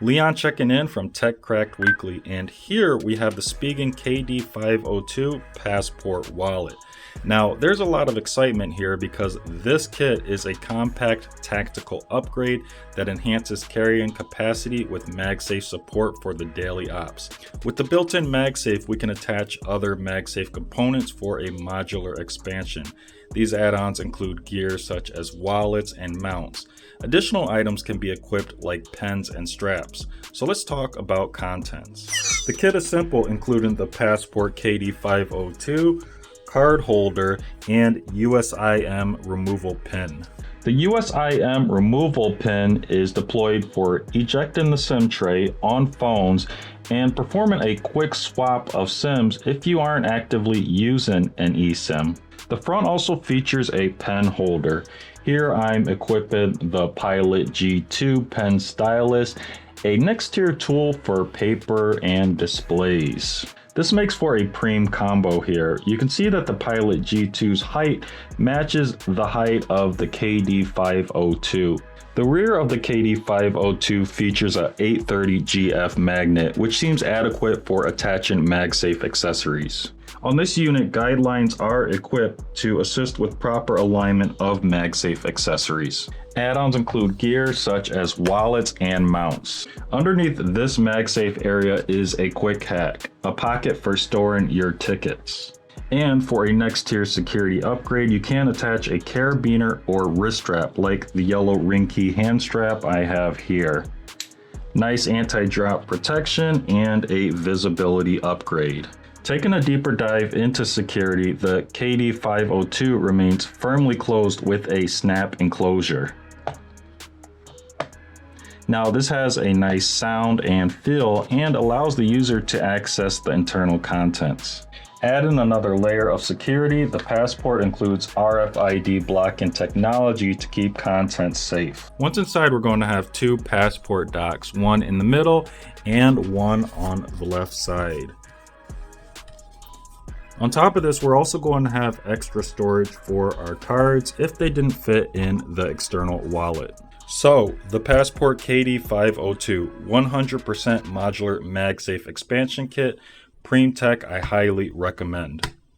Leon checking in from TechCrackedWeekly, and here we have the Spigen KD502 Passport Wallet. Now, there's a lot of excitement here because this kit is a compact tactical upgrade that enhances carrying capacity with Magsafe support for the daily ops. With the built-in Magsafe, we can attach other Magsafe components for a modular expansion. These add-ons include gear such as wallets and mounts. Additional items can be equipped like pens and straps. So let's talk about contents. The kit is simple, including the Passport KD502, card holder, and USIM Removal Pin. The USIM Removal Pin is deployed for ejecting the SIM tray on phones and performing a quick swap of SIMs if you aren't actively using an eSIM. The front also features a pen holder. Here I'm equipping the Pilot G2 pen stylus, a next tier tool for paper and displays. This makes for a preem combo here. You can see that the Pilot G2's height matches the height of the KD502. The rear of the KD502 features a 830 GF magnet, which seems adequate for attaching Magsafe accessories. On this unit, guidelines are equipped to assist with proper alignment of Magsafe accessories. Add-ons include gear such as wallets and mounts. Underneath this Magsafe area is a quick hack, a pocket for storing your tickets. And for a next tier security upgrade, you can attach a carabiner or wrist strap like the yellow ring key hand strap I have here. Nice anti-drop protection and a visibility upgrade. Taking a deeper dive into security, the KD502 remains firmly closed with a snap enclosure. Now this has a nice sound and feel and allows the user to access the internal contents. Adding another layer of security, the Passport includes RFID blocking technology to keep content safe. Once inside, we're going to have two Passport docks, one in the middle and one on the left side. On top of this, we're also going to have extra storage for our cards if they didn't fit in the external wallet. So, the Passport KD502 100% modular Magsafe expansion kit, preem tech I highly recommend.